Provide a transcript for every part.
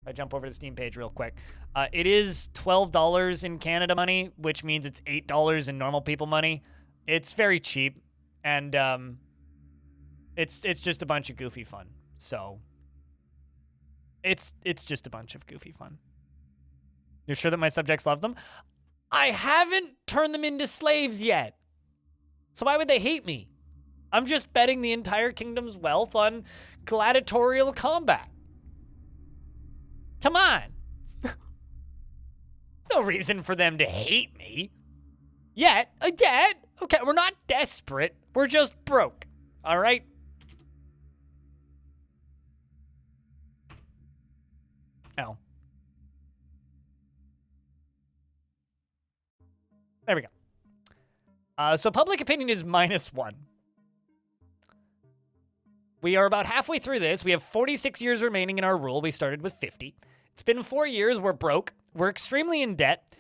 I jump over to the Steam page real quick. It is $12 in Canada money, which means it's $8 in normal people money. It's very cheap, and it's just a bunch of goofy fun. So it's just a bunch of goofy fun. You're sure that my subjects love them? I haven't turned them into slaves yet. So why would they hate me? I'm just betting the entire kingdom's wealth on gladiatorial combat. Come on. There's no reason for them to hate me. Yet. Okay, we're not desperate. We're just broke. All right? No. There we go. So public opinion is -1. We are about halfway through this. We have 46 years remaining in our rule. We started with 50. It's been 4 years. We're broke. We're extremely in debt.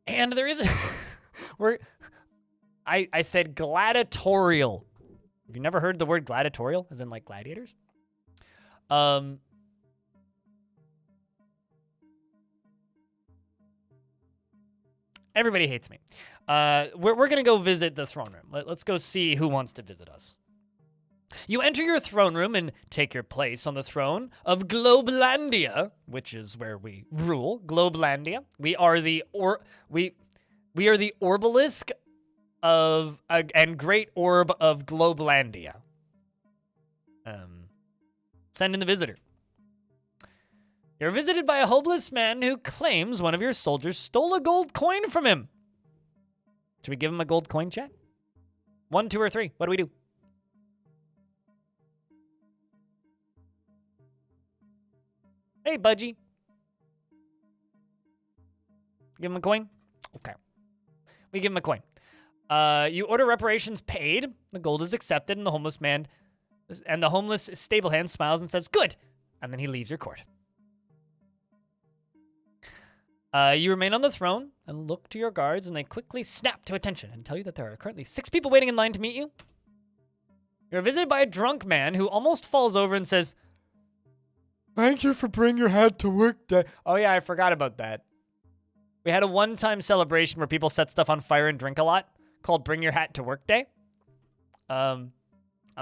And there is I said gladiatorial. Have you never heard the word gladiatorial, as in like gladiators? Everybody hates me. We're going to go visit the throne room. Let's go see who wants to visit us. You enter your throne room and take your place on the throne of Globelandia, which is where we rule. Globelandia. We are the Orbalisk of and Great Orb of Globelandia. Send in the visitor. You're visited by a hopeless man who claims one of your soldiers stole a gold coin from him. Should we give him a gold coin, chat? 1, 2, or 3? What do we do? Hey, Budgie. Give him a coin? Okay. We give him a coin. You order reparations paid. The gold is accepted, and the homeless stable hand smiles and says, "Good," and then he leaves your court. You remain on the throne and look to your guards, and they quickly snap to attention and tell you that there are currently 6 people waiting in line to meet you. You're visited by a drunk man who almost falls over and says, "Thank you for bringing your hat to work day." Oh yeah, I forgot about that. We had a one-time celebration where people set stuff on fire and drink a lot called Bring Your Hat to Work Day. I'm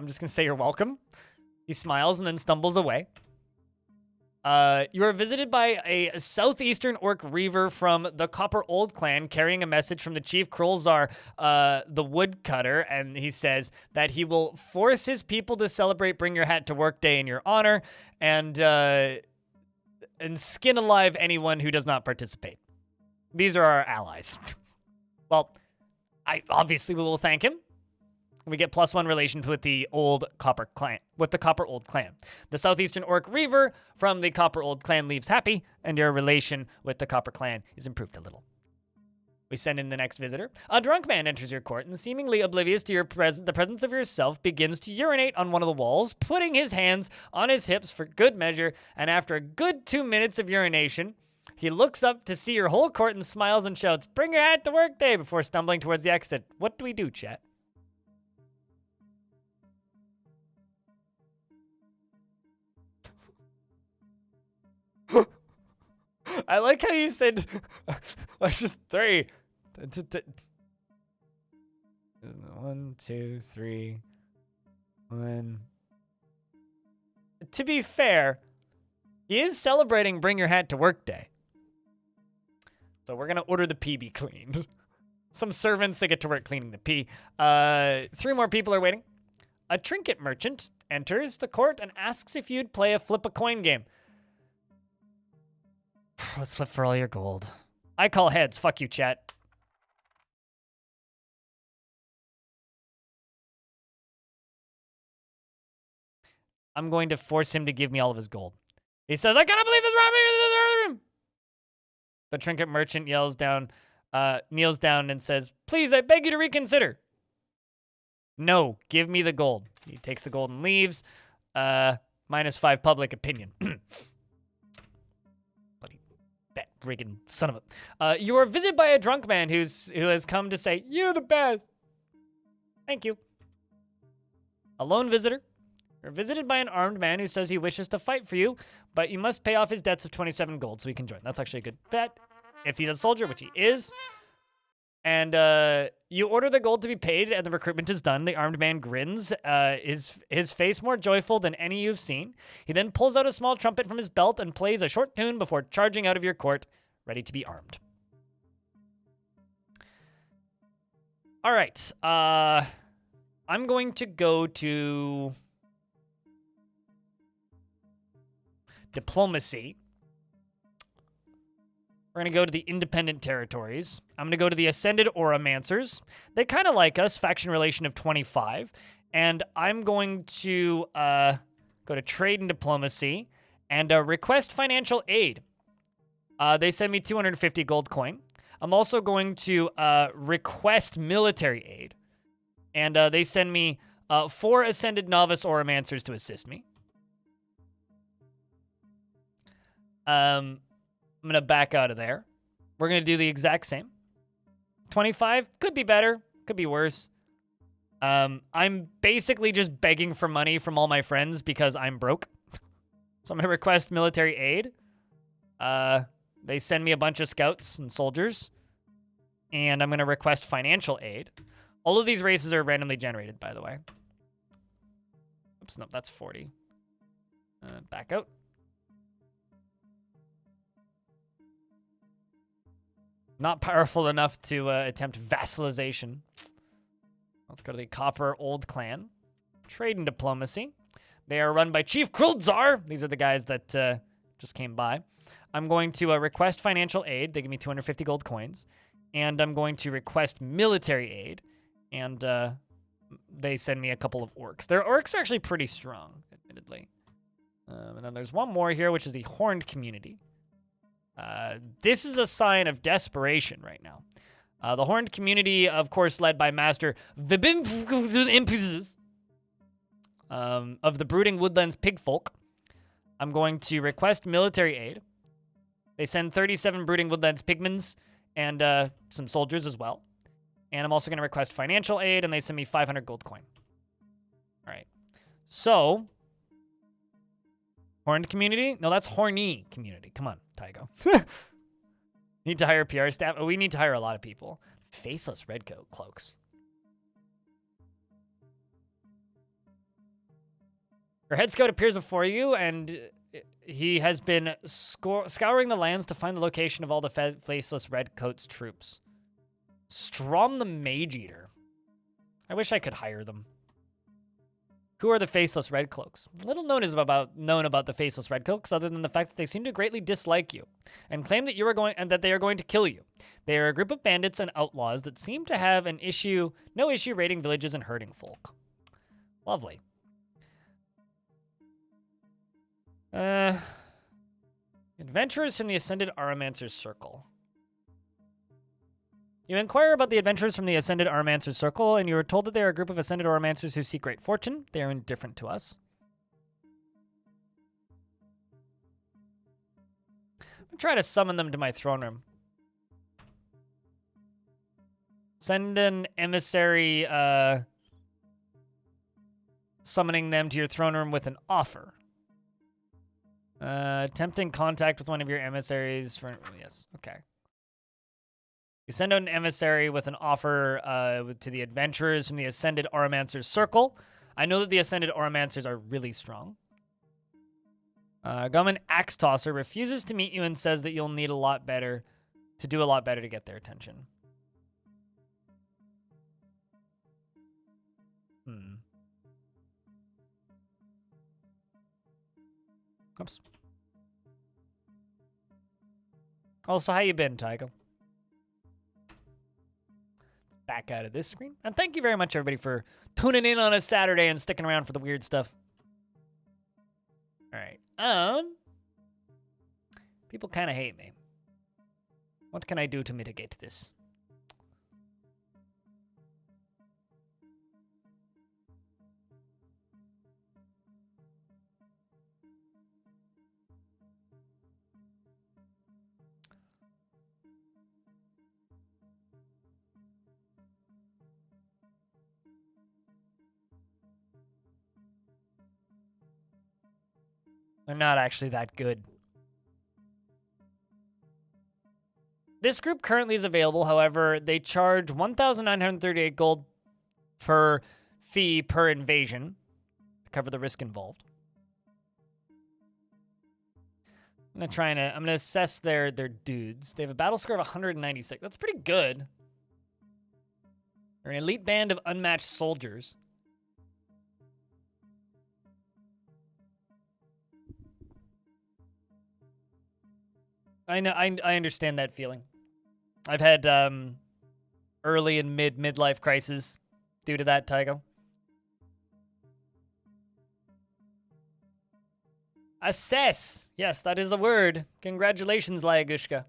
just going to say you're welcome. He smiles and then stumbles away. You are visited by a southeastern orc reaver from the Copper Old clan carrying a message from the Chief Krolzar, the woodcutter, and he says that he will force his people to celebrate Bring Your Hat to Work Day in your honor and skin alive anyone who does not participate. These are our allies. Well, we will thank him. We get +1 relations with the Old Copper clan, with the Copper Old clan. The southeastern orc reaver from the Copper Old clan leaves happy, and your relation with the Copper clan is improved a little. We send in the next visitor. A drunk man enters your court and, seemingly oblivious to the presence of yourself, begins to urinate on one of the walls, putting his hands on his hips for good measure, and after a good 2 minutes of urination, he looks up to see your whole court and smiles and shouts, "Bring your hat to work day," before stumbling towards the exit. What do we do, chat? I like how you said, just 3. 1, 2, 3, 1. To be fair, he is celebrating Bring Your Hat to Work Day. So we're going to order the pee be cleaned. Some servants that get to work cleaning the pee. 3 more people are waiting. A trinket merchant enters the court and asks if you'd play a flip a coin game. Let's flip for all your gold. I call heads. Fuck you, chat. I'm going to force him to give me all of his gold. He says, "I cannot believe this robbery." The trinket merchant kneels down and says, "Please, I beg you to reconsider." "No, give me the gold." He takes the gold and leaves. -5 public opinion. That friggin' son of a... you are visited by a drunk man who has come to say, "You're the best." Thank you. A lone visitor. You're visited by an armed man who says he wishes to fight for you, but you must pay off his debts of 27 gold so he can join. That's actually a good bet. If he's a soldier, which he is. And you order the gold to be paid, and the recruitment is done. The armed man grins, his face more joyful than any you've seen. He then pulls out a small trumpet from his belt and plays a short tune before charging out of your court, ready to be armed. All right. I'm going to go to diplomacy. We're going to go to the independent territories. I'm going to go to the Ascended Oromancers. They kind of like us, faction relation of 25. And I'm going to go to trade and diplomacy and request financial aid. They send me 250 gold coin. I'm also going to request military aid. And they send me 4 Ascended Novice Oromancers to assist me. I'm going to back out of there. We're going to do the exact same. 25 could be better, could be worse. I'm basically just begging for money from all my friends because I'm broke. So I'm going to request military aid. They send me a bunch of scouts and soldiers. And I'm going to request financial aid. All of these races are randomly generated, by the way. Oops, no, that's 40. Back out. Not powerful enough to attempt vassalization. Let's go to the Copper Old Clan. Trade and diplomacy. They are run by Chief Kruldzar. These are the guys that just came by. I'm going to request financial aid. They give me 250 gold coins. And I'm going to request military aid. And they send me a couple of orcs. Their orcs are actually pretty strong, admittedly. And then there's one more here, which is the Horned Community. This is a sign of desperation right now. The Horned Community, of course, led by Master Vibim of the Brooding Woodlands Pigfolk. I'm going to request military aid. They send 37 Brooding Woodlands Pigmans and some soldiers as well. And I'm also going to request financial aid, and they send me 500 gold coin. All right. So, Horned Community? No, that's Horny Community. Come on, Tygo. Need to hire PR staff? Oh, we need to hire a lot of people. Faceless redcoat cloaks. Your head scout appears before you, and he has been scouring the lands to find the location of all the faceless redcoats troops. Strom the Mage Eater. I wish I could hire them. Who are the Faceless Redcloaks? Little known about the Faceless Redcloaks, other than the fact that they seem to greatly dislike you, and claim that they are going to kill you. They are a group of bandits and outlaws that seem to have no issue raiding villages and hurting folk. Lovely. Adventurers from the Ascended Oromancer's Circle. You inquire about the adventurers from the Ascended Oromancer's Circle, and you are told that they are a group of Ascended Oromancers who seek great fortune. They are indifferent to us. I'm going to try to summon them to my throne room. Send an emissary, summoning them to your throne room with an offer. Attempting contact with one of your emissaries for... Yes, okay. You send out an emissary with an offer to the adventurers from the Ascended Oromancer's Circle. I know that the Ascended Oromancers are really strong. Gummin Axe Tosser refuses to meet you and says that you'll need do a lot better to get their attention. Oops. Also, how you been, Tycho? Back out of this screen. And thank you very much, everybody, for tuning in on a Saturday and sticking around for the weird stuff. All right. People kind of hate me. What can I do to mitigate this? They're not actually that good. This group currently is available, however, they charge 1,938 gold per fee per invasion to cover the risk involved. I'm gonna assess their dudes. They have a battle score of 196. That's pretty good. They're an elite band of unmatched soldiers. I know. I understand that feeling. I've had early and midlife crises due to that, Tygo. Assess. Yes, that is a word. Congratulations, Lyagushka.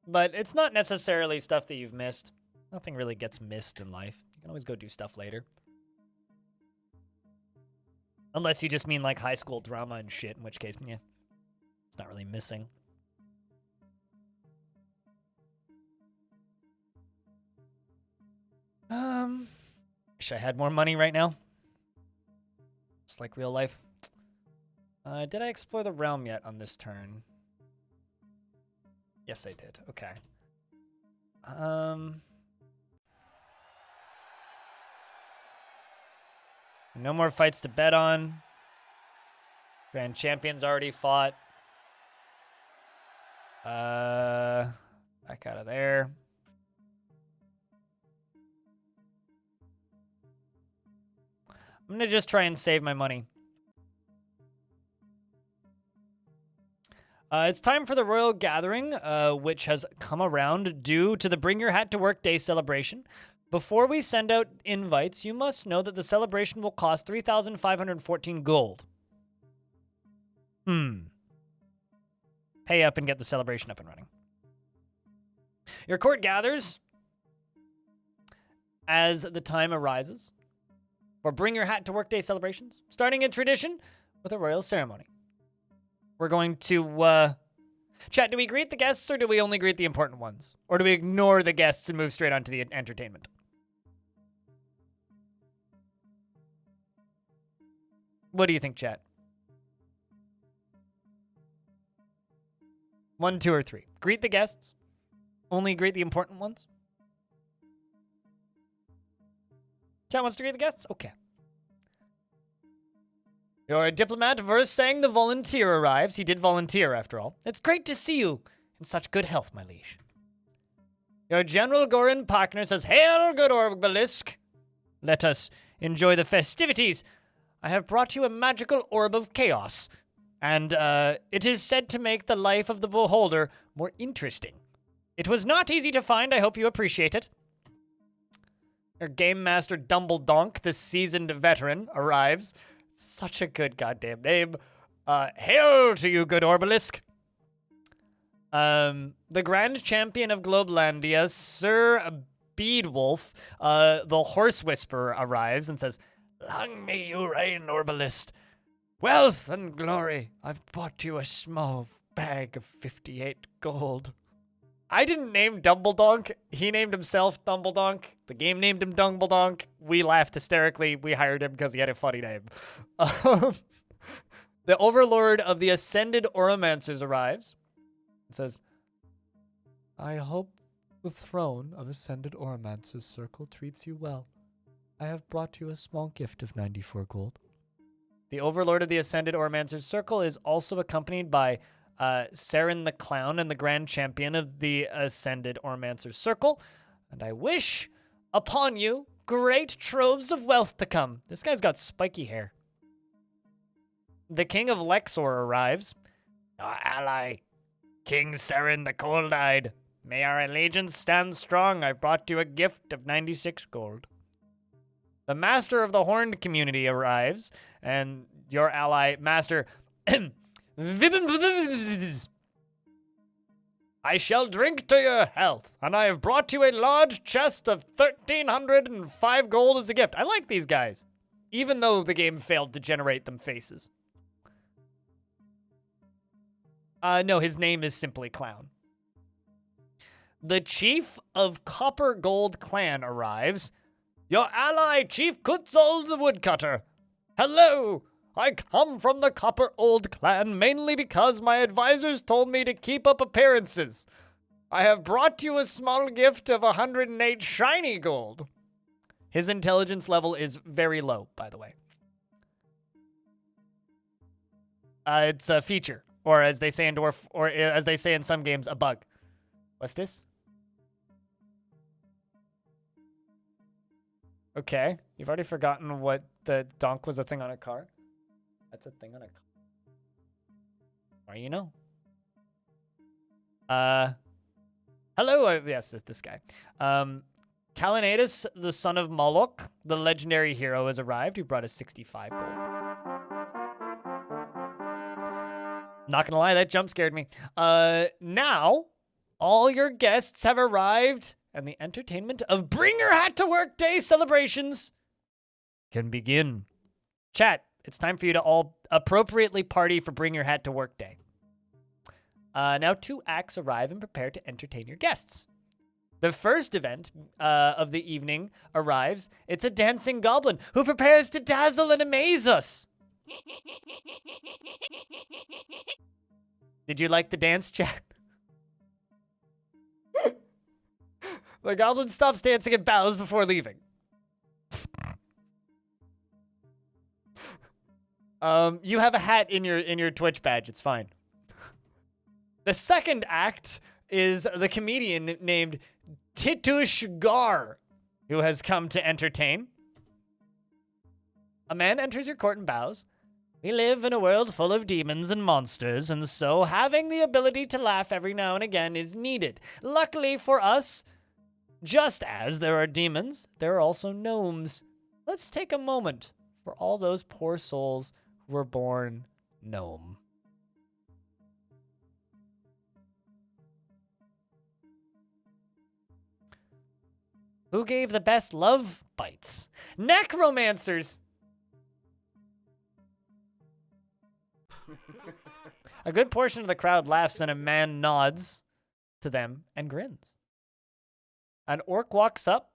But it's not necessarily stuff that you've missed. Nothing really gets missed in life. You can always go do stuff later. Unless you just mean like high school drama and shit, in which case, yeah, it's not really missing. Wish I had more money right now. Just like real life. Did I explore the realm yet on this turn? Yes, I did. Okay. No more fights to bet on. Grand Champion's already fought. Back out of there. I'm gonna just try and save my money. It's time for the Royal Gathering, which has come around due to the Bring Your Hat to Work Day celebration. Before we send out invites, you must know that the celebration will cost 3,514 gold. Pay up and get the celebration up and running. Your court gathers as the time arises for Bring Your Hat to Work Day celebrations, starting in tradition with a royal ceremony. We're going to, chat, do we greet the guests or do we only greet the important ones? Or do we ignore the guests and move straight on to the entertainment? What do you think, chat? 1, 2, or 3. Greet the guests. Only greet the important ones. Chat wants to greet the guests? Okay. Your diplomat Versang the volunteer arrives. He did volunteer, after all. It's great to see you in such good health, my liege. Your General Gorin Partner says, Hail, good Orbalisk. Let us enjoy the festivities. I have brought you a magical orb of chaos, and it is said to make the life of the beholder more interesting. It was not easy to find. I hope you appreciate it. Your Game Master Dumbledonk, the seasoned veteran, arrives. Such a good goddamn name. Hail to you, good Orbalisk. The Grand Champion of Globelandia, Sir Beadwolf, the Horse Whisperer, arrives and says, Long may you reign, Orbalist. Wealth and glory. I've bought you a small bag of 58 gold. I didn't name Dumbledonk. He named himself Dumbledonk. The game named him Dumbledonk. We laughed hysterically. We hired him because he had a funny name. The Overlord of the Ascended Oromancers arrives and says, I hope the throne of Ascended Oromancers Circle treats you well. I have brought you a small gift of 94 gold. The Overlord of the Ascended Oromancers Circle is also accompanied by Saren the Clown and the Grand Champion of the Ascended Oromancers Circle. And I wish upon you great troves of wealth to come. This guy's got spiky hair. The King of Lexor arrives. Our ally, King Saren the Cold-Eyed. May our allegiance stand strong. I've brought you a gift of 96 gold. The Master of the Horned Community arrives, and your ally, Master I shall drink to your health, and I have brought you a large chest of 1,305 gold as a gift. I like these guys, even though the game failed to generate them faces. No, his name is simply Clown. The Chief of Copper Gold Clan arrives. Your ally, Chief Kutzol the Woodcutter. Hello! I come from the Copper Old clan mainly because my advisors told me to keep up appearances. I have brought you a small gift of 108 shiny gold. His intelligence level is very low, by the way. It's a feature, or as they say in Dwarf, or as they say in some games, a bug. What's this? Okay, you've already forgotten what the donk was a thing on a car? That's a thing on a car. Or you know. Hello, yes, this guy. Kalinatus, the son of Moloch, the legendary hero, has arrived, who brought us 65 gold. Not gonna lie, that jump scared me. Now, all your guests have arrived, and the entertainment of Bring Your Hat to Work Day celebrations can begin. Chat, it's time for you to all appropriately party for Bring Your Hat to Work Day. Now 2 acts arrive and prepare to entertain your guests. The first event of the evening arrives. It's a dancing goblin who prepares to dazzle and amaze us. Did you like the dance, chat? The goblin stops dancing and bows before leaving. You have a hat in your Twitch badge. It's fine. The second act is the comedian named Titush Gar, who has come to entertain. A man enters your court and bows. We live in a world full of demons and monsters, and so having the ability to laugh every now and again is needed. Luckily for us, just as there are demons, there are also gnomes. Let's take a moment for all those poor souls who were born gnome. Who gave the best love bites? Necromancers! A good portion of the crowd laughs and a man nods to them and grins. An orc walks up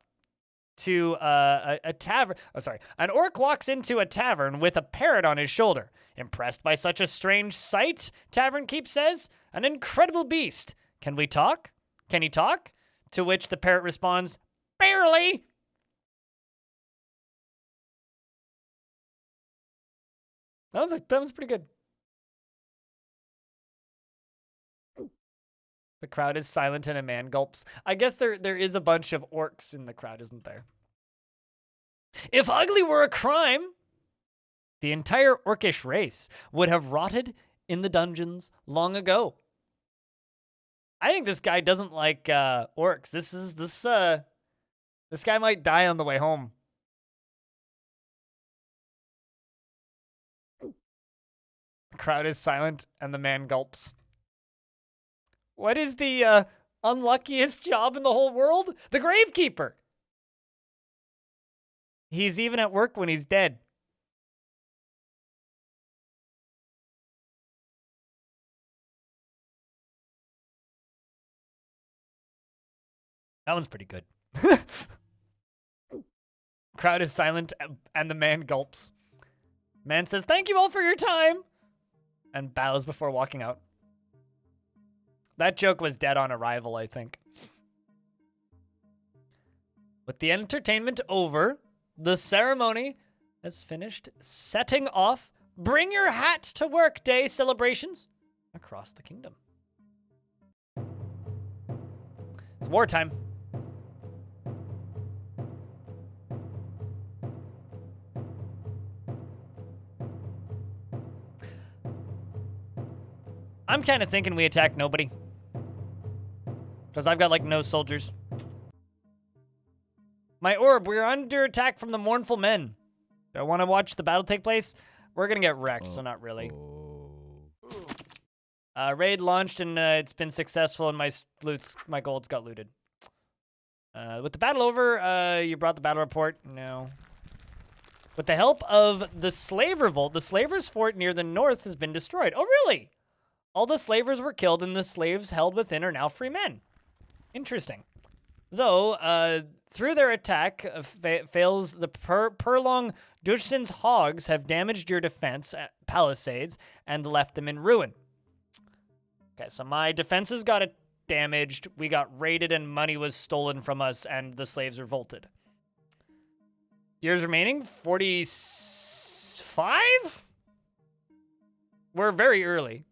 to a tavern. Oh, sorry. An orc walks into a tavern with a parrot on his shoulder. Impressed by such a strange sight, Tavern Keep says, an incredible beast. Can we talk? Can he talk? To which the parrot responds, barely. That was pretty good. The crowd is silent and a man gulps. I guess there is a bunch of orcs in the crowd, isn't there? If ugly were a crime, the entire orcish race would have rotted in the dungeons long ago. I think this guy doesn't like orcs. This guy might die on the way home. The crowd is silent and the man gulps. What is the unluckiest job in the whole world? The gravekeeper. He's even at work when he's dead. That one's pretty good. Crowd is silent and the man gulps. Man says, thank you all for your time, and bows before walking out. That joke was dead on arrival, I think. With the entertainment over, the ceremony has finished setting off Bring Your Hat to Work Day celebrations across the kingdom. It's wartime. I'm kind of thinking we attack nobody. Because I've got, like, no soldiers. My orb, we're under attack from the mournful men. Do I want to watch the battle take place? We're going to get wrecked, so not really. Raid launched, and it's been successful, and my golds got looted. With the battle over, you brought the battle report? No. With the help of the slave revolt, the slavers' fort near the north has been destroyed. Oh, really? All the slavers were killed, and the slaves held within are now free men. Interesting. Though, through their attack, fails the Purlong Dushin's hogs have damaged your defense palisades and left them in ruin. Okay, so my defenses got damaged, we got raided, and money was stolen from us, and the slaves revolted. Years remaining, 45? We're very early.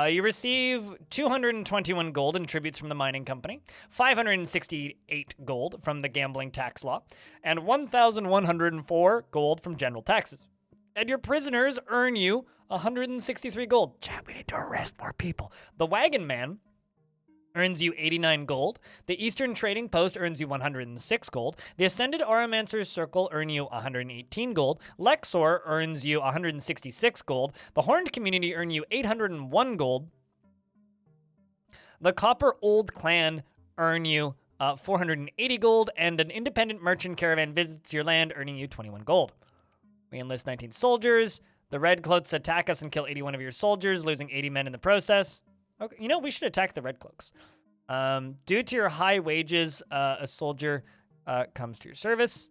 You receive 221 gold in tributes from the mining company, 568 gold from the gambling tax law, and 1,104 gold from general taxes. And your prisoners earn you 163 gold. Chat, we need to arrest more people. The wagon man earns you 89 gold. The Eastern Trading Post earns you 106 gold. The Ascended Auramancer's Circle earn you 118 gold. Lexor earns you 166 gold. The Horned Community earn you 801 gold. The Copper Old Clan earn you 480 gold, and an independent merchant caravan visits your land, earning you 21 gold. We enlist 19 soldiers. The Redcloaks attack us and kill 81 of your soldiers, losing 80 men in the process. Okay, you know, we should attack the Redcloaks. Due to your high wages, a soldier comes to your service.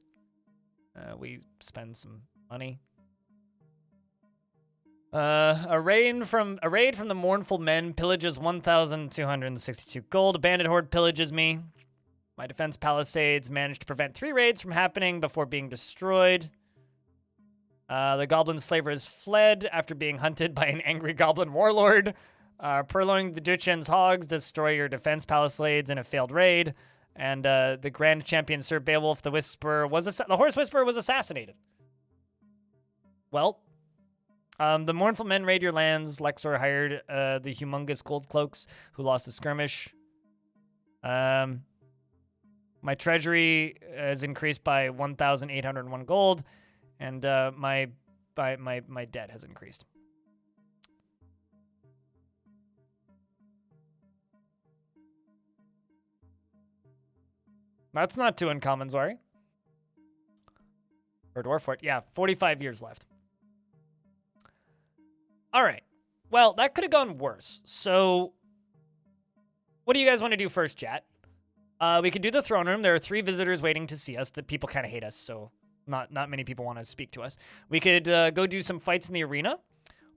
We spend some money. A raid from the Mournful Men pillages 1,262 gold. A bandit horde pillages me. My defense palisades managed to prevent 3 raids from happening before being destroyed. The goblin slaver has fled after being hunted by an angry goblin warlord. Purloing the Duchen's hogs destroy your defense palisades in a failed raid. And the Grand Champion Sir Beowulf the Whisperer the Horse Whisperer was assassinated. Well, the Mournful Men raid your lands. Lexor hired the humongous Gold Cloaks who lost the skirmish. My treasury is increased by 1,801 gold, and my debt has increased. That's not too uncommon, Zori. Or Dwarf Fort. Yeah, 45 years left. All right. Well, that could have gone worse. So, what do you guys want to do first, chat? We could do the throne room. There are 3 visitors waiting to see us. The people kind of hate us, so not many people want to speak to us. We could go do some fights in the arena,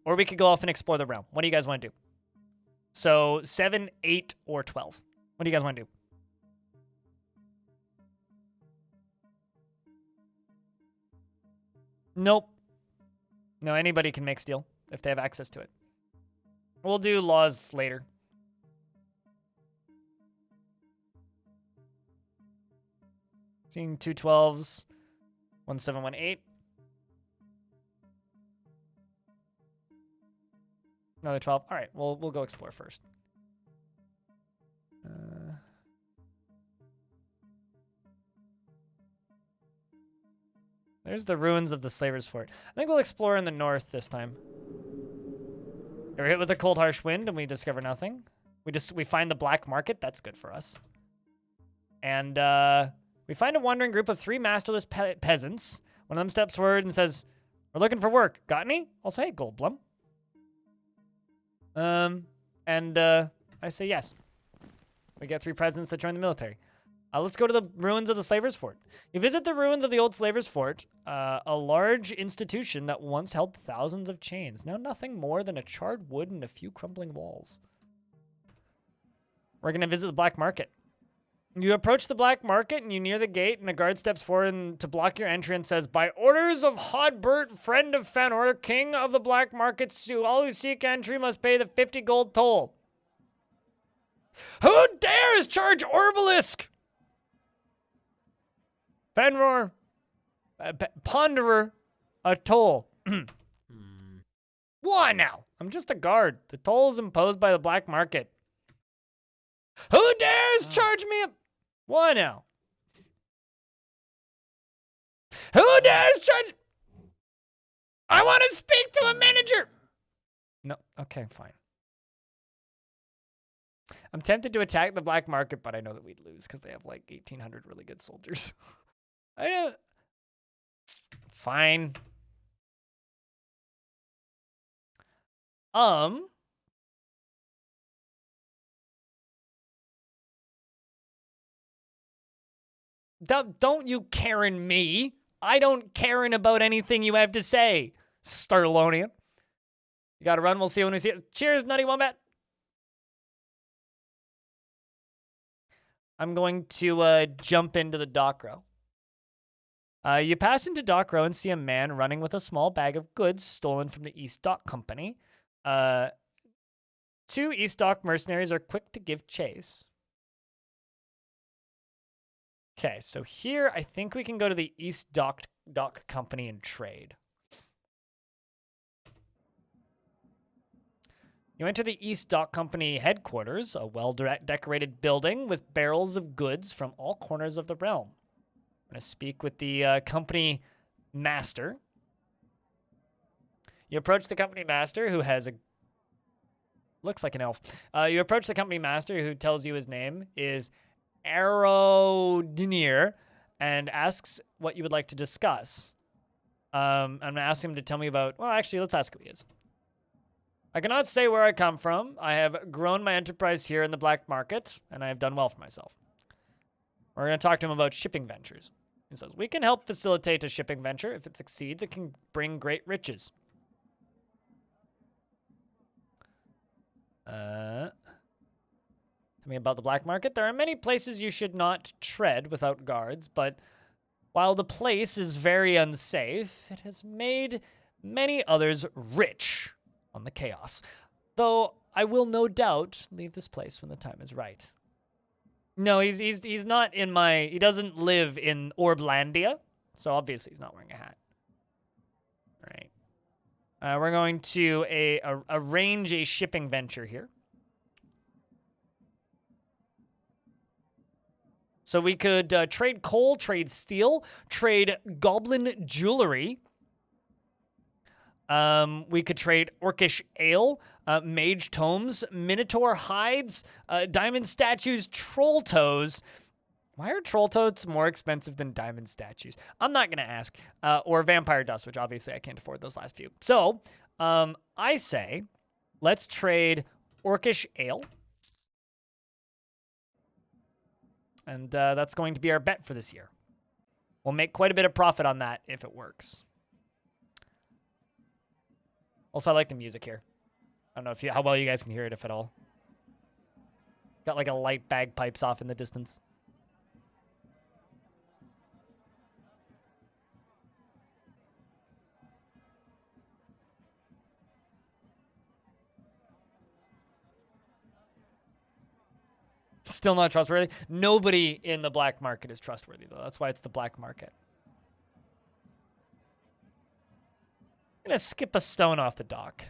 or we could go off and explore the realm. What do you guys want to do? So, 7, 8, or 12. What do you guys want to do? Nope. No, anybody can make steel if they have access to it. We'll do laws later. Seeing 2 12s, 1 7 1 8. Another 12. All right, we'll go explore first. There's the ruins of the Slaver's Fort. I think we'll explore in the north this time. We're hit with a cold, harsh wind, and we discover nothing. We find the black market. That's good for us. And we find a wandering group of 3 masterless peasants. One of them steps forward and says, "We're looking for work. Got any?" Also, hey, Goldblum. I say yes. We get 3 peasants to join the military. Let's go to the ruins of the Slaver's Fort. You visit the ruins of the old Slaver's Fort, a large institution that once held thousands of chains. Now nothing more than a charred wood and a few crumbling walls. We're going to visit the black market. You approach the black market and you near the gate, and a guard steps forward to block your entry and says, "By orders of Hodbert, friend of Fëanor, king of the black market, all who seek entry must pay the 50 gold toll." Who dares charge Orbalisk? Fëanor, Ponderer, a toll. Why now? I'm just a guard. The toll is imposed by the black market. Who dares charge me a... Why now? Who dares charge... I want to speak to a manager. No, okay, fine. I'm tempted to attack the black market, but I know that we'd lose because they have like 1,800 really good soldiers. I know. Fine. Don't you Karen me. I don't Karen about anything you have to say, Starlonian. You gotta run. We'll see you when we see it. Cheers, Nutty Wombat. I'm going to jump into the dock row. You pass into dock row and see a man running with a small bag of goods stolen from the East Dock Company. 2 East Dock mercenaries are quick to give chase. Okay, so here I think we can go to the East Dock Company and trade. You enter the East Dock Company headquarters, a well-decorated building with barrels of goods from all corners of the realm. I'm going to speak with the company master. You approach the company master, who has a... looks like an elf. You approach the company master, who tells you his name is Aerodinier, and asks what you would like to discuss. I'm going to ask him to tell me about... well, actually, let's ask who he is. I cannot say where I come from. I have grown my enterprise here in the black market, and I have done well for myself. We're going to talk to him about shipping ventures. He says, we can help facilitate a shipping venture. If it succeeds, it can bring great riches. Tell me about the black market. There are many places you should not tread without guards, but while the place is very unsafe, it has made many others rich on the chaos. Though I will no doubt leave this place when the time is right. No, he's not in my... he doesn't live in Orblandia, so obviously he's not wearing a hat. All right. We're going to arrange a shipping venture here. So we could trade coal, trade steel, trade goblin jewelry. We could trade orcish ale, mage tomes, minotaur hides, diamond statues, troll toes. Why are troll toes more expensive than diamond statues? I'm not going to ask. Or vampire dust, which obviously I can't afford those last few. So, I say, let's trade orcish ale. And that's going to be our bet for this year. We'll make quite a bit of profit on that if it works. Also, I like the music here. I don't know how well you guys can hear it, if at all. Got like a light bagpipes off in the distance. Still not trustworthy. Nobody in the black market is trustworthy, though. That's why it's the black market. I'm going to skip a stone off the dock.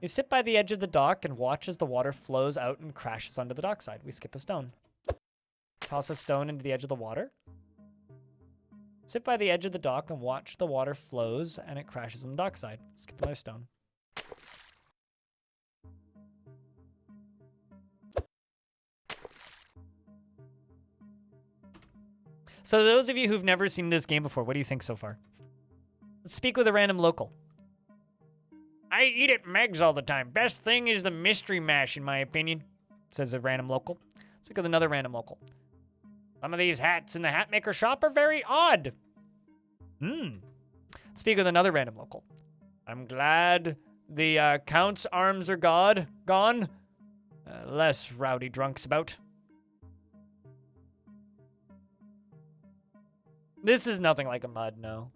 You sit by the edge of the dock and watch as the water flows out and crashes onto the dockside. We skip a stone. Toss a stone into the edge of the water. Sit by the edge of the dock and watch the water flows and it crashes on the dockside. Skip another stone. So those of you who've never seen this game before, what do you think so far? Let's speak with a random local. I eat at Meg's all the time. Best thing is the mystery mash, in my opinion, says a random local. Let's speak with another random local. Some of these hats in the hat maker shop are very odd. Speak with another random local. I'm glad the Count's arms are gone. Less rowdy drunks about. This is nothing like a mud, no.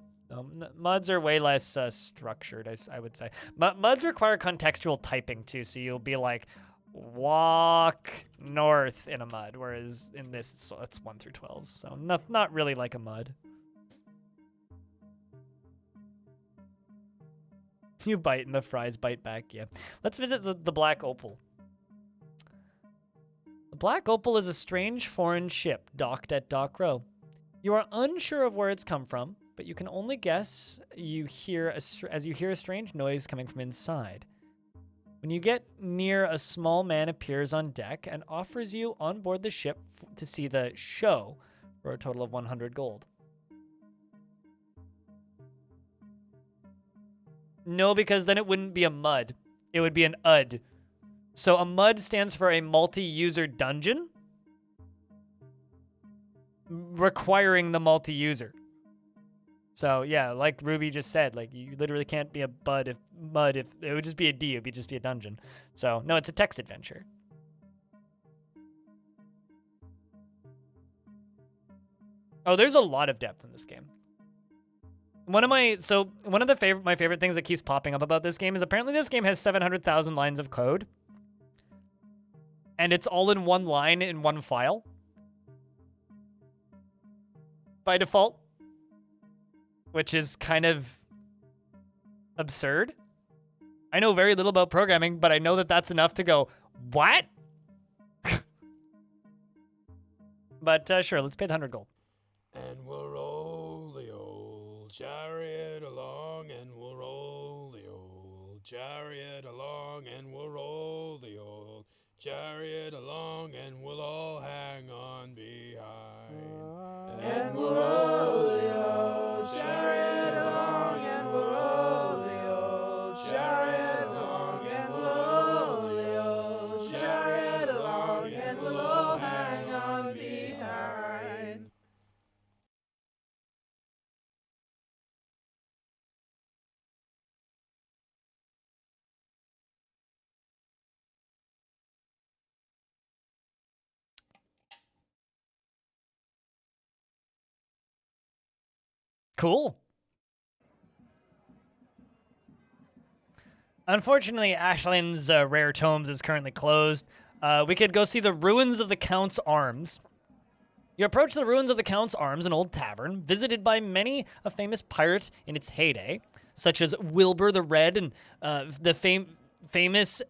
Muds are way less structured, I would say. Muds require contextual typing, too, so you'll be like, walk north in a mud, whereas in this, it's 1 through 12, so not really like a mud. You bite and the fries bite back, yeah. Let's visit the Black Opal. The Black Opal is a strange foreign ship docked at Dock Row. You are unsure of where it's come from, but you can only guess as you hear a strange noise coming from inside. When you get near, a small man appears on deck and offers you on board the ship to see the show for a total of 100 gold. No, because then it wouldn't be a mud. It would be an UD. So a mud stands for a multi-user dungeon. requiring the multi-user. So yeah, like Ruby just said, like you literally can't be a mud if it would just be a D, it would just be a dungeon. So no, it's a text adventure. Oh, there's a lot of depth in this game. One of my favorite things that keeps popping up about this game is apparently this game has 700,000 lines of code. And it's all in one line in one file. By default. Which is kind of absurd. I know very little about programming, but I know that that's enough to go, what? But sure, let's pay the 100 gold. And we'll roll the old chariot along, and we'll roll the old chariot along, and we'll roll the old chariot along, and we'll all hang on behind. And we'll roll the old chariot along, and we'll roll the old chariot along, and we'll roll the old chariot along, and we'll all hang on behind. Cool. Unfortunately, Ashland's Rare Tomes is currently closed. We could go see the ruins of the Count's Arms. You approach the ruins of the Count's Arms, an old tavern, visited by many a famous pirate in its heyday, such as Wilbur the Red and the famous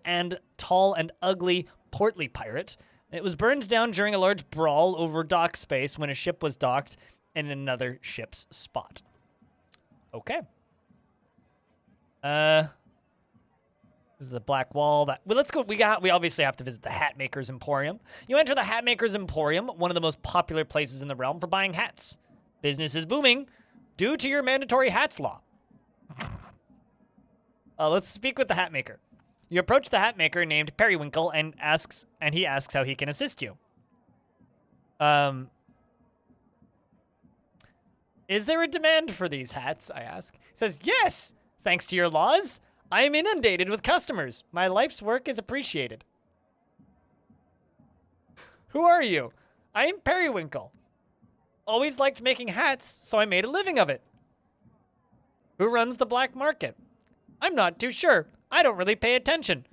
and tall and ugly portly pirate. It was burned down during a large brawl over dock space when a ship was docked in another ship's spot. Okay. This is the Black Wall. Well, let's go. We obviously have to visit the Hatmaker's Emporium. You enter the Hatmaker's Emporium, one of the most popular places in the realm for buying hats. Business is booming due to your mandatory hats law. Let's speak with the Hatmaker. You approach the Hatmaker named Periwinkle and he asks how he can assist you. Is there a demand for these hats? I ask. He says, yes, thanks to your laws. I am inundated with customers. My life's work is appreciated. Who are you? I am Periwinkle. Always liked making hats, so I made a living of it. Who runs the black market? I'm not too sure. I don't really pay attention.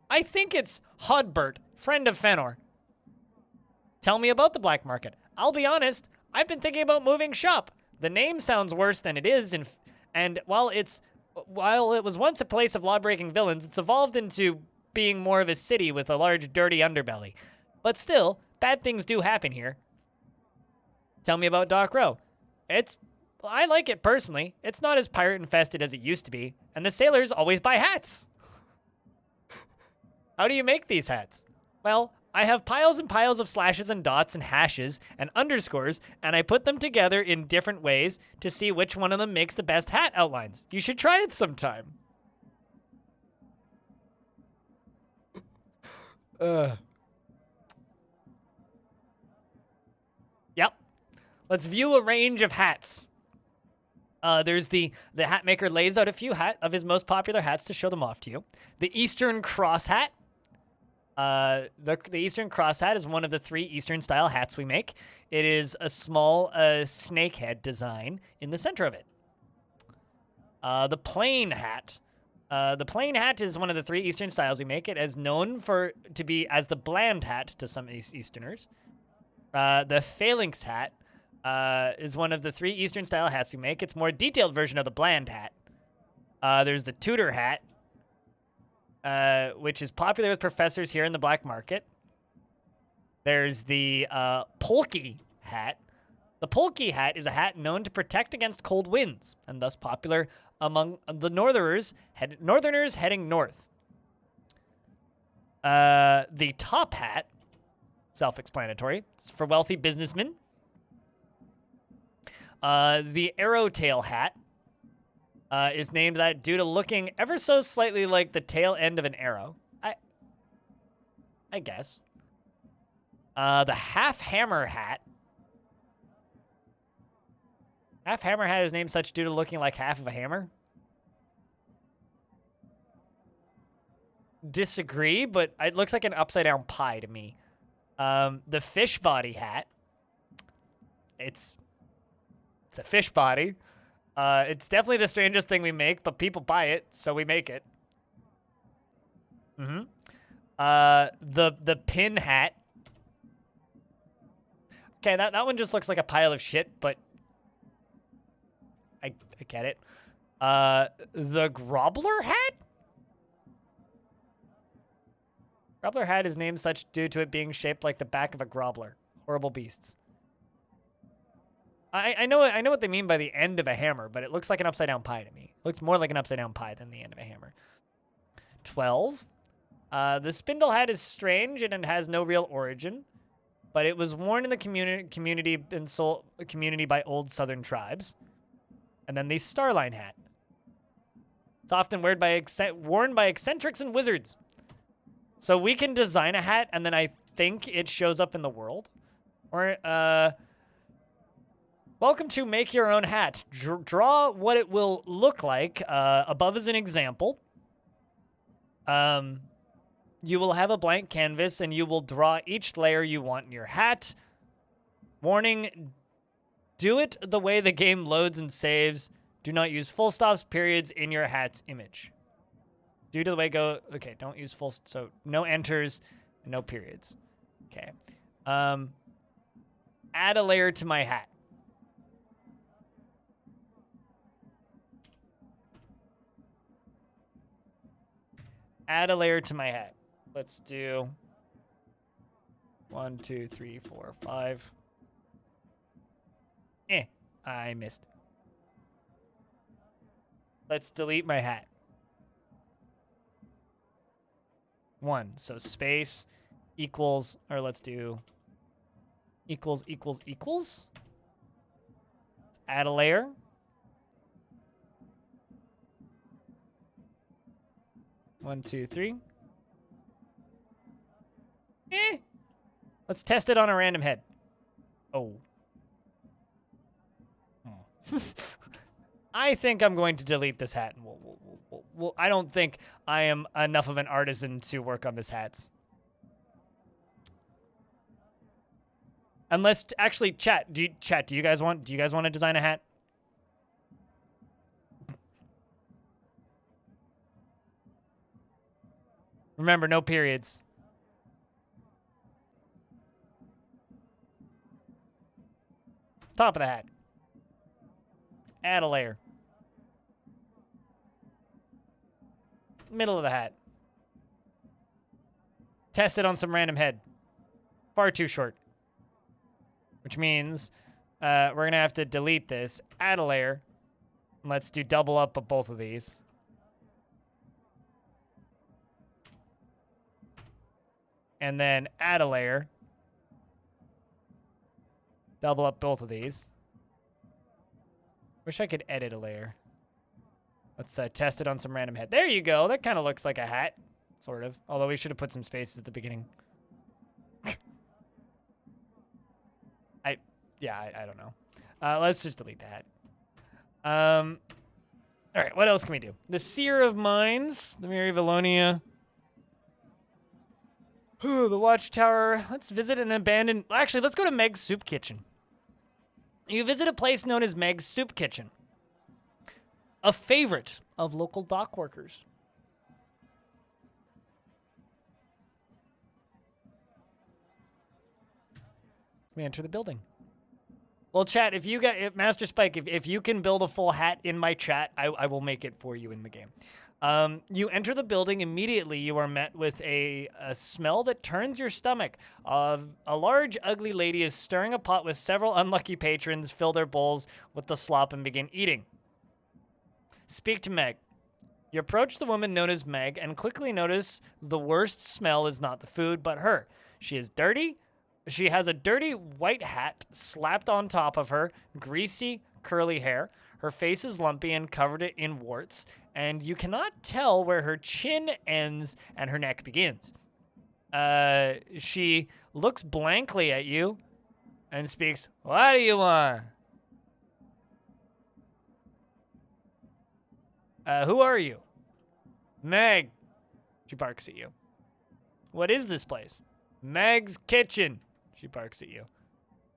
I think it's Hodbert, friend of Fëanor. Tell me about the black market. I'll be honest, I've been thinking about moving shop. The name sounds worse than it is, and while it was once a place of law-breaking villains, it's evolved into being more of a city with a large, dirty underbelly. But still, bad things do happen here. Tell me about Dock Row. I like it personally. It's not as pirate-infested as it used to be, and the sailors always buy hats. How do you make these hats? Well, I have piles and piles of slashes and dots and hashes and underscores, and I put them together in different ways to see which one of them makes the best hat outlines. You should try it sometime. Yep. Let's view a range of hats. There's the Hatmaker lays out a few of his most popular hats to show them off to you. The Eastern Cross hat. The Eastern Cross hat is one of the 3 Eastern-style hats we make. It is a small snake head design in the center of it. The Plain hat. The Plain hat is one of the 3 Eastern styles we make. It is known to be as the bland hat to some Easterners. The Phalanx hat is one of the 3 Eastern-style hats we make. It's a more detailed version of the bland hat. There's the Tudor hat, which is popular with professors here in the black market. There's the Polky hat. The Polky hat is a hat known to protect against cold winds, and thus popular among the northerners heading north. The Top hat, self-explanatory, it's for wealthy businessmen. The Arrowtail hat is named that due to looking ever so slightly like the tail end of an arrow. I guess. The Half Hammer hat Half hammer hat is named such due to looking like half of a hammer. Disagree, but it looks like an upside down pie to me. The fish body hat. It's a fish body. It's definitely the strangest thing we make, but people buy it, so we make it. The pin hat. Okay, that one just looks like a pile of shit, but I get it. The grobbler hat? Grobbler hat is named such due to it being shaped like the back of a grobbler. Horrible beasts. I know what they mean by the end of a hammer, but it looks like an upside down pie to me. It looks more like an upside down pie than the end of a hammer. 12. The spindle hat is strange and it has no real origin, but it was worn in the community by old southern tribes. And then the starline hat. It's often worn by eccentrics and wizards. So we can design a hat, and then I think it shows up in the world. Or, welcome to Make Your Own Hat. Draw what it will look like. Above is an example. You will have a blank canvas, and you will draw each layer you want in your hat. Warning, do it the way the game loads and saves. Do not use full stops, periods in your hat's image. Due to the way okay, don't use so no enters, no periods. Okay. Add a layer to my hat. Add a layer to my hat. Let's do 1, 2, 3, 4, 5. I missed. Let's delete my hat. 1. So space equals, or let's do equals. Let's add a layer. One, two, three. Let's test it on a random head. Oh. I think I'm going to delete this hat. I don't think I am enough of an artisan to work on this hat. Unless, actually, chat. Do you guys want to design a hat? Remember, no periods. Top of the hat. Add a layer. Middle of the hat. Test it on some random head. Far too short. Which means we're going to have to delete this. Add a layer. Let's do double up of both of these. And then add a layer. Double up both of these. Wish I could edit a layer. Let's test it on some random head. There you go. That kind of looks like a hat. Sort of. Although we should have put some spaces at the beginning. I don't know. Let's just delete that. All right, what else can we do? The Seer of Mines. The Mary of Alonia. The Watchtower. Let's visit an abandoned... Actually, let's go to Meg's Soup Kitchen. You visit a place known as Meg's Soup Kitchen. A favorite of local dock workers. We enter the building. Well, chat, if you got... Master Spike, if you can build a full hat in my chat, I will make it for you in the game. You enter the building. Immediately, you are met with a smell that turns your stomach. A large, ugly lady is stirring a pot with several unlucky patrons fill their bowls with the slop and begin eating. Speak to Meg. You approach the woman known as Meg and quickly notice the worst smell is not the food, but her. She is dirty. She has a dirty white hat slapped on top of her, greasy, curly hair. Her face is lumpy and covered in warts, and you cannot tell where her chin ends and her neck begins. She looks blankly at you and speaks, "What do you want?" Who are you? Meg. She barks at you. What is this place? Meg's Kitchen. She barks at you.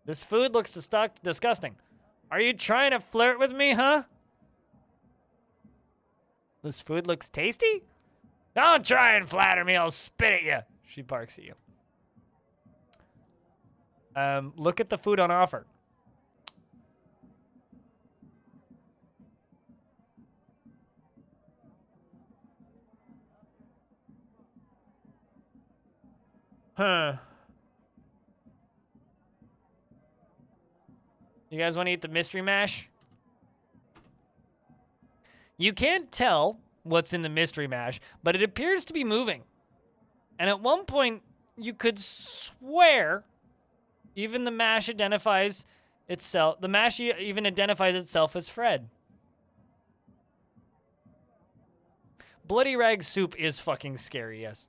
This food looks disgusting. Are you trying to flirt with me, huh? This food looks tasty? Don't try and flatter me, I'll spit at you. She barks at you. Look at the food on offer. Huh. You guys want to eat the mystery mash? You can't tell what's in the mystery mash, but it appears to be moving. And at one point, you could swear even the mash identifies itself. The mash even identifies itself as Fred. Bloody rag soup is fucking scary, yes.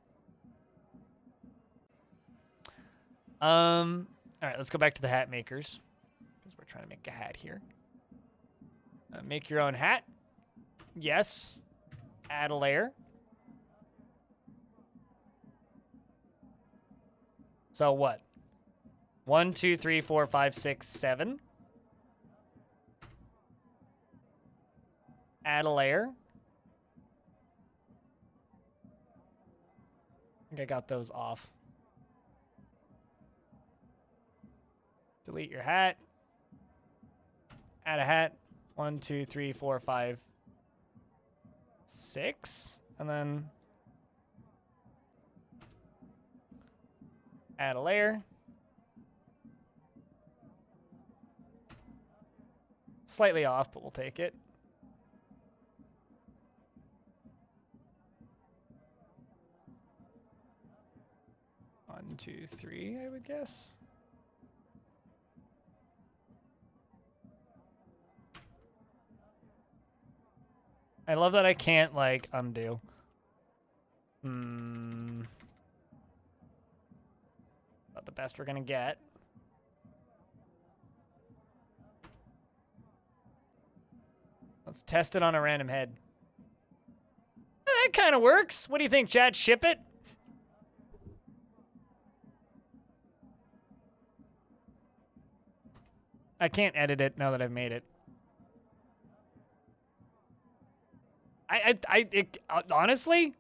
All right, let's go back to the hat makers. Because we're trying to make a hat here. Make your own hat. Yes. Add a layer. So what? 1, 2, 3, 4, 5, 6, 7. Add a layer. I think I got those off. Delete your hat. Add a hat. 1, 2, 3, 4, 5, 6. And then add a layer. Slightly off, but we'll take it. One, 2, 3, I would guess. I love that I can't, like, undo. Not the best we're gonna get. Let's test it on a random head. That kind of works. What do you think, chat? Ship it? I can't edit it now that I've made it. Honestly,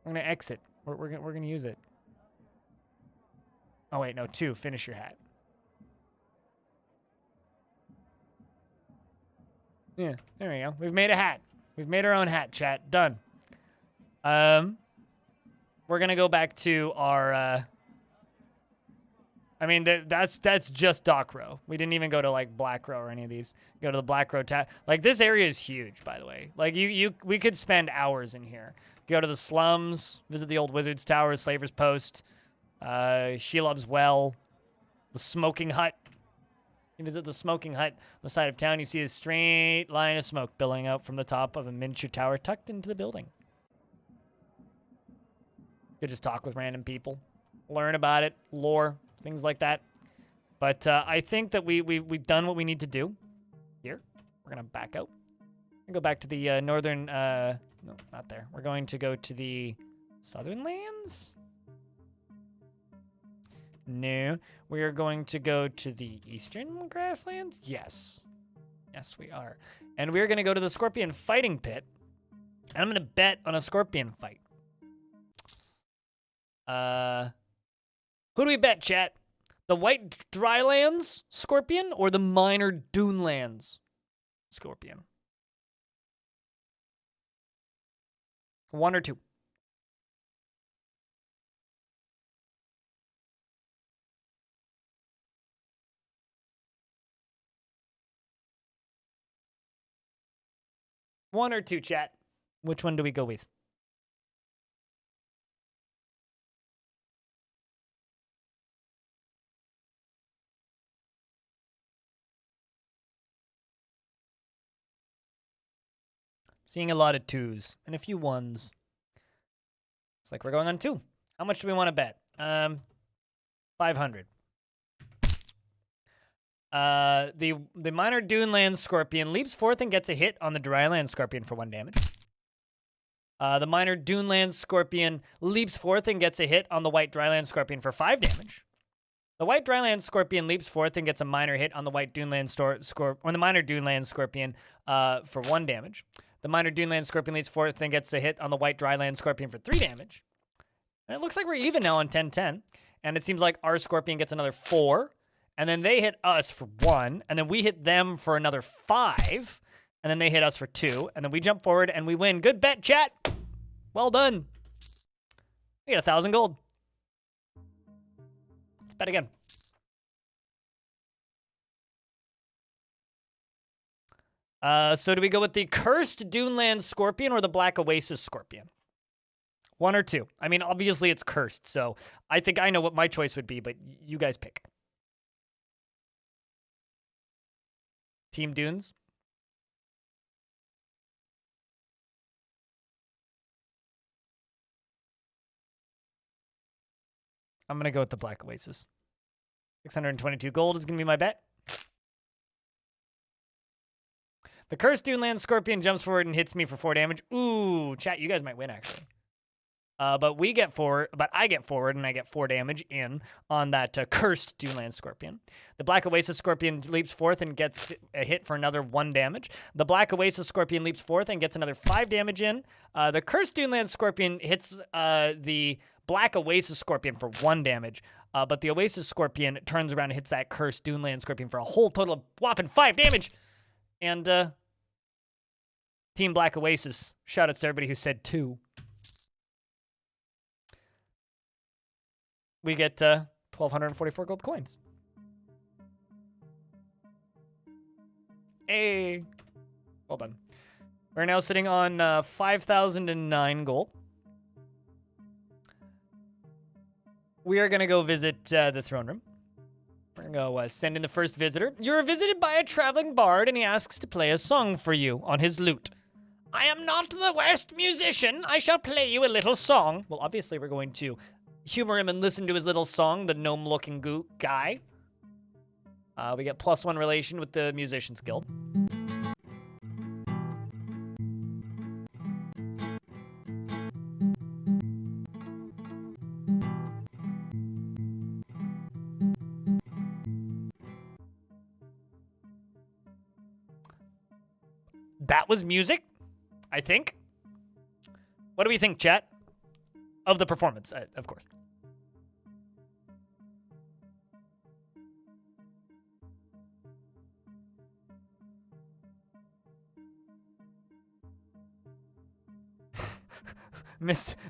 I'm gonna exit. We're gonna use it. Oh wait, no, 2. Finish your hat. Yeah, there we go. We've made a hat. We've made our own hat, chat. Done. We're gonna go back to our. I mean, that's just Dock Row. We didn't even go to like Black Row or any of these. Go to the Black Row Like this area is huge, by the way. Like we could spend hours in here. Go to the slums, visit the old Wizard's Tower, Slaver's Post, Shelob's Well, the Smoking Hut. You visit the Smoking Hut on the side of town. You see a straight line of smoke billowing out from the top of a miniature tower tucked into the building. You could just talk with random people, learn about it, lore. Things like that. But I think that we've done what we need to do here. We're going to back out. And go back to the northern... no, not there. We're going to go to the southern lands? No. We are going to go to the eastern grasslands? Yes. Yes, we are. And we're going to go to the Scorpion Fighting Pit. And I'm going to bet on a Scorpion fight. Who do we bet, chat? The White Drylands Scorpion or the Minor Dunelands Scorpion? 1 or 2? One or two, chat. Which one do we go with? Seeing a lot of 2s and a few 1s. It's like we're going on 2. How much do we want to bet? 500. The minor Duneland Scorpion leaps forth and gets a hit on the Dryland Scorpion for 1 damage. The minor Duneland Scorpion leaps forth and gets a hit on the white Dryland Scorpion for 5 damage. The white Dryland Scorpion leaps forth and gets a minor hit on the white Duneland the minor Duneland Scorpion for 1 damage. The minor Duneland Scorpion leaps forth and gets a hit on the white Dryland Scorpion for 3 damage. And it looks like we're even now on 10-10. And it seems like our Scorpion gets another 4. And then they hit us for 1. And then we hit them for another 5. And then they hit us for 2. And then we jump forward and we win. Good bet, chat. Well done. We get 1,000 gold. Let's bet again. So do we go with the cursed Duneland Scorpion or the Black Oasis Scorpion? 1 or 2. I mean, obviously it's cursed, so I think I know what my choice would be, but you guys pick. Team Dunes? I'm going to go with the Black Oasis. 622 gold is going to be my bet. The cursed Duneland Scorpion jumps forward and hits me for 4 damage. Ooh, chat, you guys might win, actually. But I get forward and I get 4 damage in on that cursed Duneland Scorpion. The Black Oasis Scorpion leaps forth and gets a hit for another 1 damage. The Black Oasis Scorpion leaps forth and gets another 5 damage in. The cursed Duneland Scorpion hits the Black Oasis Scorpion for 1 damage. But the Oasis Scorpion turns around and hits that cursed Duneland Scorpion for a whole total of whopping 5 damage. And Team Black Oasis, shoutouts to everybody who said 2. We get 1,244 gold coins. Hey, well done. We're now sitting on 5,009 gold. We are going to go visit the throne room. We're going to go send in the first visitor. You're visited by a traveling bard, and he asks to play a song for you on his lute. I am not the worst musician. I shall play you a little song. Well, obviously, we're going to humor him and listen to his little song, the gnome-looking guy. We get +1 relation with the Musicians Guild. That was music, I think. What do we think, chat? Of the performance, of course.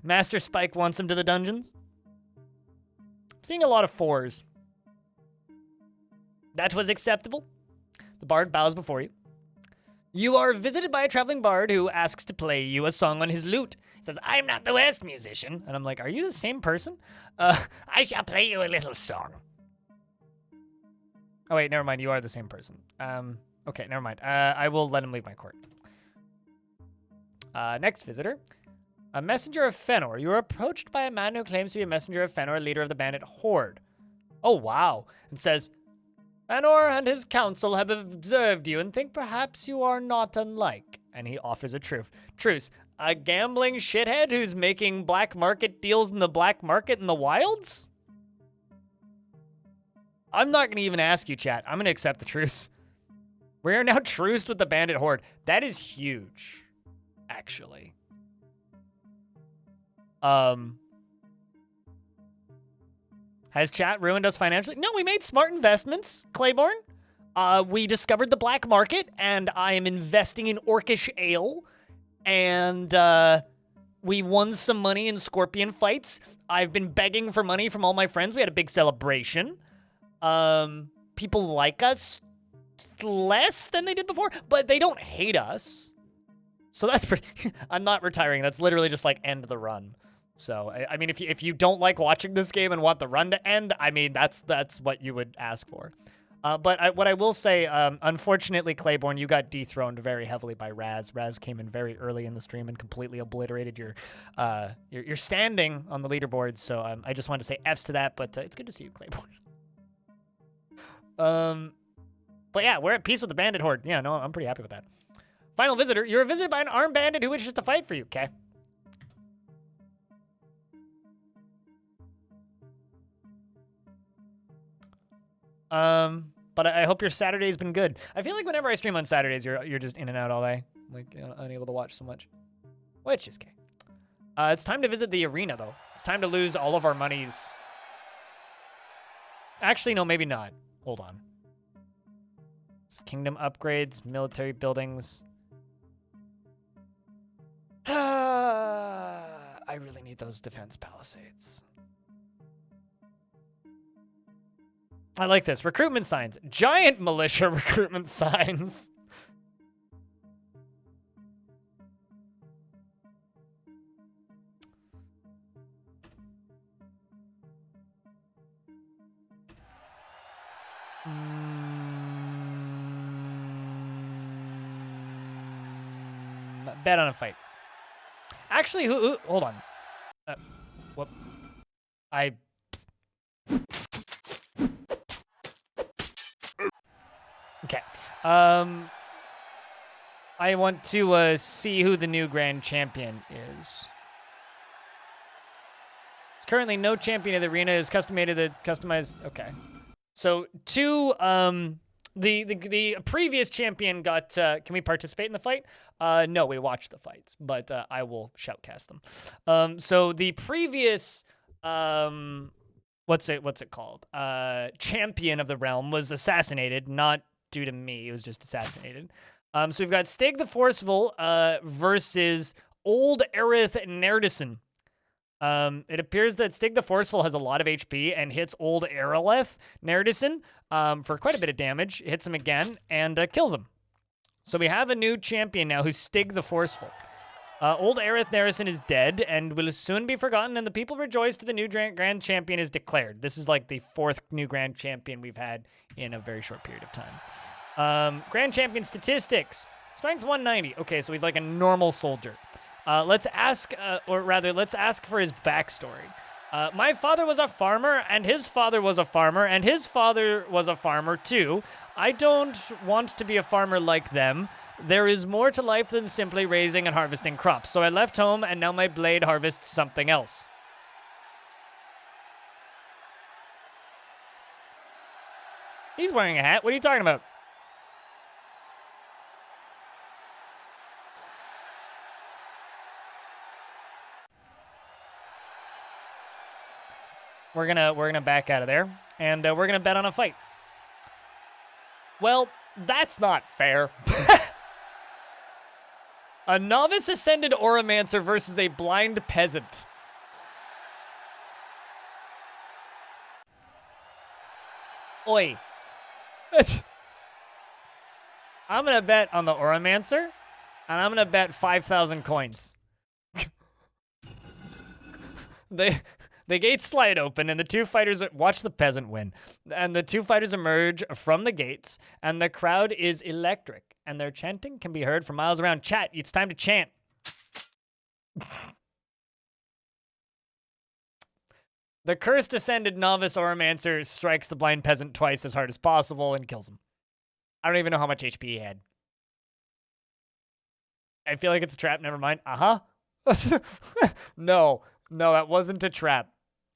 Master Spike wants him to the dungeons. I'm seeing a lot of 4s. That was acceptable. The bard bows before you. You are visited by a traveling bard who asks to play you a song on his lute. He says, I'm not the worst musician. And I'm like, are you the same person? I shall play you a little song. Oh, wait, never mind. You are the same person. Okay, never mind. I will let him leave my court. Next visitor. A messenger of Fëanor. You are approached by a man who claims to be a messenger of Fëanor, leader of the bandit horde. Oh, wow. And says, Fëanor and his council have observed you and think perhaps you are not unlike. And he offers a truce. A gambling shithead who's making black market deals in the black market in the wilds? I'm not going to even ask you, chat. I'm going to accept the truce. We are now truced with the bandit horde. That is huge, actually. Has chat ruined us financially? No, we made smart investments, Claiborne. We discovered the black market, and I am investing in orcish ale. And we won some money in scorpion fights. I've been begging for money from all my friends. We had a big celebration. People like us less than they did before, but they don't hate us. So that's pretty... I'm not retiring. That's literally just like end the run. So, I mean, if you don't like watching this game and want the run to end, I mean, that's what you would ask for. But what I will say, unfortunately, Claiborne, you got dethroned very heavily by Raz. Raz came in very early in the stream and completely obliterated your standing on the leaderboard. So I just wanted to say F's to that, but it's good to see you, Claiborne. But yeah, we're at peace with the bandit horde. Yeah, no, I'm pretty happy with that. Final visitor. You're visited by an armed bandit who wishes to fight for you. Okay. But I hope your Saturday's been good. I feel like whenever I stream on Saturdays, you're just in and out all day, like unable to watch so much, which is okay. It's time to visit the arena though. It's time to lose all of our monies. Actually, no, maybe not. Hold on. It's kingdom upgrades, military buildings. I really need those defense palisades. I like this. Recruitment signs. Giant militia recruitment signs. Bet on a fight. Actually, who hold on. Whoop. Okay. I want to see who the new grand champion is. It's currently no champion of the arena is customized. Okay. So the previous champion got. Can we participate in the fight? No, we watched the fights, but I will shoutcast them. So the previous what's it called? Champion of the realm was assassinated, not due to me. It was just assassinated. So we've got Stig the Forceful versus Old Aerith Nerdison. It appears that Stig the Forceful has a lot of HP and hits Old Aerith Nerdison for quite a bit of damage, hits him again, and kills him. So we have a new champion now who's Stig the Forceful. Old Aerith Nerdison is dead and will soon be forgotten, and the people rejoice to the new grand champion is declared. This is like the 4th new grand champion we've had in a very short period of time. Grand champion statistics. Strength 190. Okay, so he's like a normal soldier. Let's ask for his backstory. My father was a farmer, and his father was a farmer, and his father was a farmer too. I don't want to be a farmer like them. There is more to life than simply raising and harvesting crops. So I left home, and now my blade harvests something else. He's wearing a hat. What are you talking about? We're gonna back out of there, and we're gonna bet on a fight. Well, that's not fair. A novice ascended Oromancer versus a blind peasant. Oi. I'm gonna bet on the Oromancer, and I'm gonna bet 5,000 coins. The gates slide open, and the two fighters watch the peasant win. And the two fighters emerge from the gates, and the crowd is electric, and their chanting can be heard for miles around. Chat, it's time to chant. The cursed ascended novice Oromancer strikes the blind peasant twice as hard as possible and kills him. I don't even know how much HP he had. I feel like it's a trap. Never mind. No, that wasn't a trap.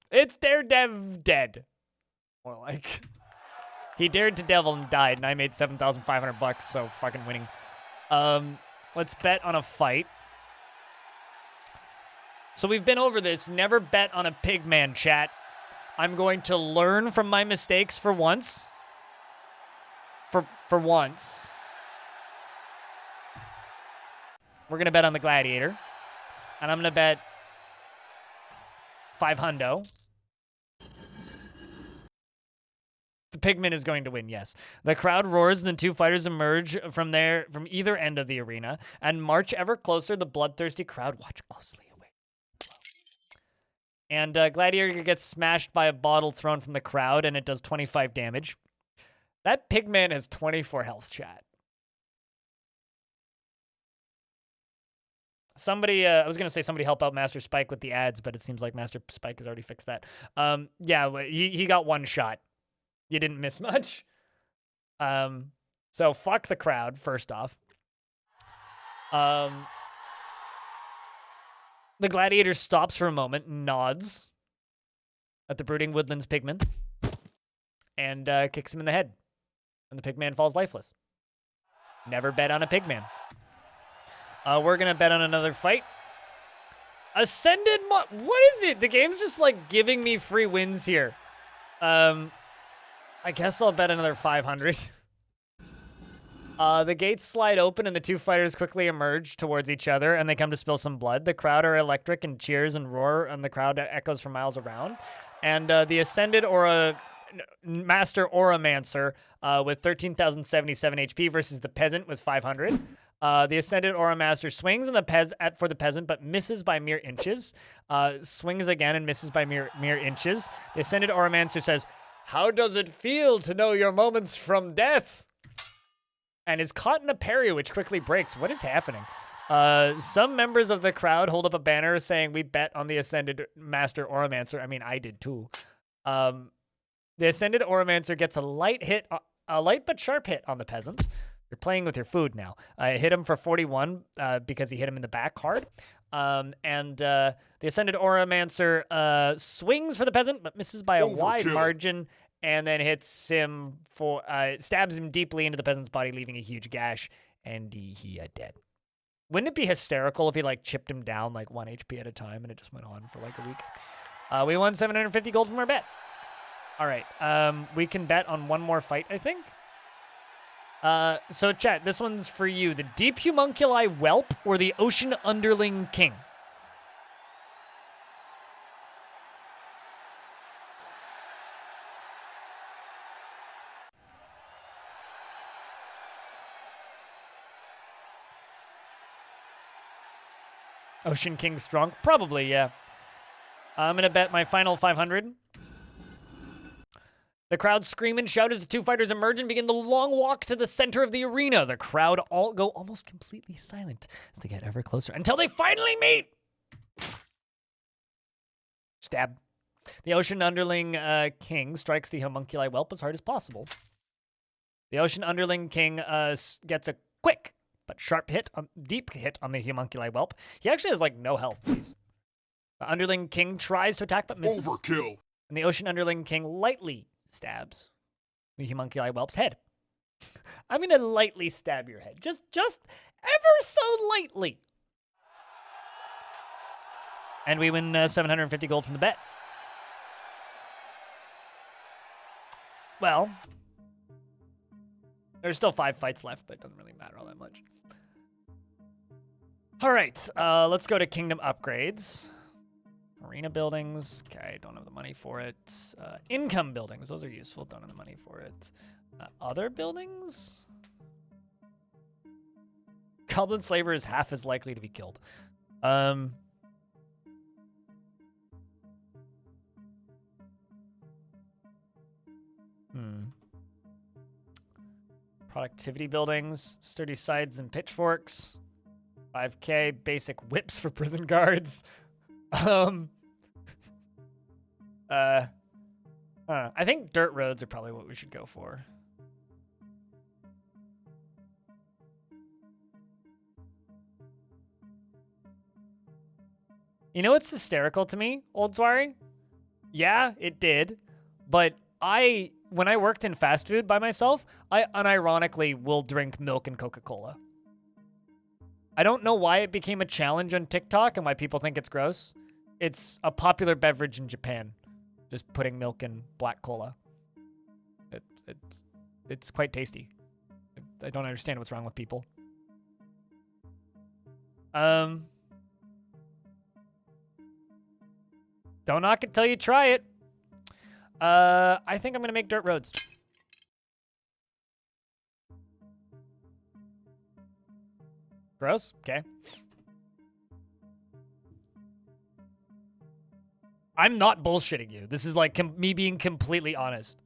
It's Daredev dead. More like. He dared to devil and died, and I made 7,500 bucks, so fucking winning. Let's bet on a fight. So we've been over this. Never bet on a pigman, chat. I'm going to learn from my mistakes for once. For once. We're going to bet on the Gladiator. And I'm going to bet 500. The pigman is going to win, yes. The crowd roars and the two fighters emerge from either end of the arena and march ever closer. The bloodthirsty crowd watch closely away. And Gladiator gets smashed by a bottle thrown from the crowd, and it does 25 damage. That pigman has 24 health, chat. Somebody, I was going to say somebody help out Master Spike with the ads, but it seems like Master Spike has already fixed that. Yeah, he got one shot. You didn't miss much. So fuck the crowd, first off. The gladiator stops for a moment, nods at the brooding woodlands pigman, and kicks him in the head. And the pigman falls lifeless. Never bet on a pigman. We're going to bet on another fight. Ascended what is it? The game's just like giving me free wins here. I guess I'll bet another 500. The gates slide open and the two fighters quickly emerge towards each other and they come to spill some blood. The crowd are electric and cheers and roar and the crowd echoes for miles around. And the Ascended Master Auramancer with 13,077 HP versus the Peasant with 500. The Ascended Auramaster swings for the Peasant, but misses by mere inches. Swings again and misses by mere inches. The Ascended Auramancer says, "How does it feel to know your moments from death?" And is caught in a parry, which quickly breaks. What is happening? Some members of the crowd hold up a banner saying, "We bet on the Ascended Master Auramancer." I mean, I did too. The Ascended Auramancer gets a light but sharp hit on the Peasant. You're playing with your food now. I hit him for 41 because he hit him in the back hard. The Ascended Auramancer swings for the Peasant, but misses by a wide margin, and then hits him stabs him deeply into the Peasant's body, leaving a huge gash, and he dead. Wouldn't it be hysterical if he like chipped him down like 1 HP at a time, and it just went on for like a week? We won 750 gold from our bet. All right, we can bet on one more fight, I think. So chat, this one's for you. The Deep Homunculi Whelp or the Ocean Underling King? Ocean King strong? Probably, yeah. I'm going to bet my final 500. The crowd scream and shout as the two fighters emerge and begin the long walk to the center of the arena. The crowd all go almost completely silent as they get ever closer until they finally meet. Stab. The Ocean Underling King strikes the Homunculi Whelp as hard as possible. The Ocean Underling King gets a quick but sharp deep hit on the Homunculi Whelp. He actually has like no health, please. The Underling King tries to attack but misses. Overkill. And the Ocean Underling King lightly stabs the Homunculi Whelp's head. I'm going to lightly stab your head. Just ever so lightly. And we win 750 gold from the bet. Well, there's still 5 fights left, but it doesn't really matter all that much. All right, let's go to Kingdom upgrades. Arena buildings, okay, don't have the money for it. Income buildings, those are useful, don't have the money for it. Other buildings? Goblin Slaver is half as likely to be killed. Productivity buildings, sturdy sides and pitchforks. 5K, basic whips for prison guards. I think dirt roads are probably what we should go for. You know what's hysterical to me, Old Zwari? Yeah, it did. But when I worked in fast food by myself, I unironically will drink milk and Coca-Cola. I don't know why it became a challenge on TikTok and why people think it's gross. It's a popular beverage in Japan. Just putting milk in black cola. It's quite tasty. I don't understand what's wrong with people. Don't knock it till you try it. I think I'm gonna make dirt roads. Gross? Okay. I'm not bullshitting you. This is like me being completely honest.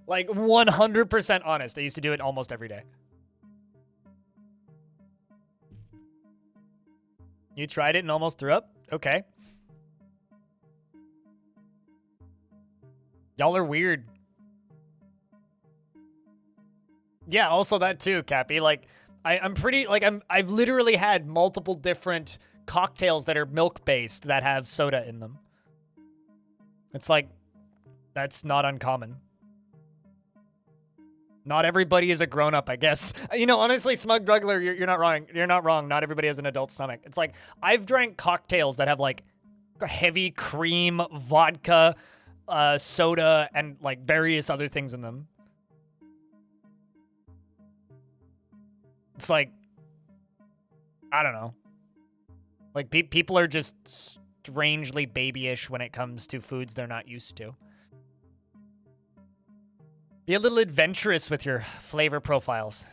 Like 100% honest. I used to do it almost every day. You tried it and almost threw up? Okay. Y'all are weird. Yeah, also that too, Cappy. Like, I'm pretty, like, I've literally had multiple different cocktails that are milk-based that have soda in them. It's like, that's not uncommon. Not everybody is a grown-up, I guess. You know, honestly, Smug Druggler, you're not wrong. You're not wrong. Not everybody has an adult stomach. It's like, I've drank cocktails that have, like, heavy cream, vodka, soda, and, like, various other things in them. It's like, I don't know. Like, people are just strangely babyish when it comes to foods they're not used to. Be a little adventurous with your flavor profiles.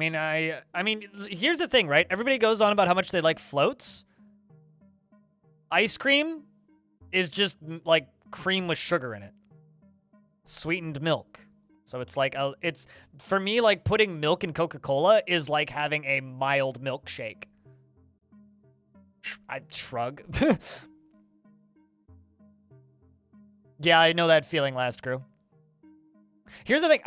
I mean, here's the thing, right? Everybody goes on about how much they like floats. Ice cream is just like cream with sugar in it. Sweetened milk. So it's like, it's, for me, like putting milk in Coca-Cola is like having a mild milkshake. I shrug. Yeah, I know that feeling, Last Crew. Here's the thing,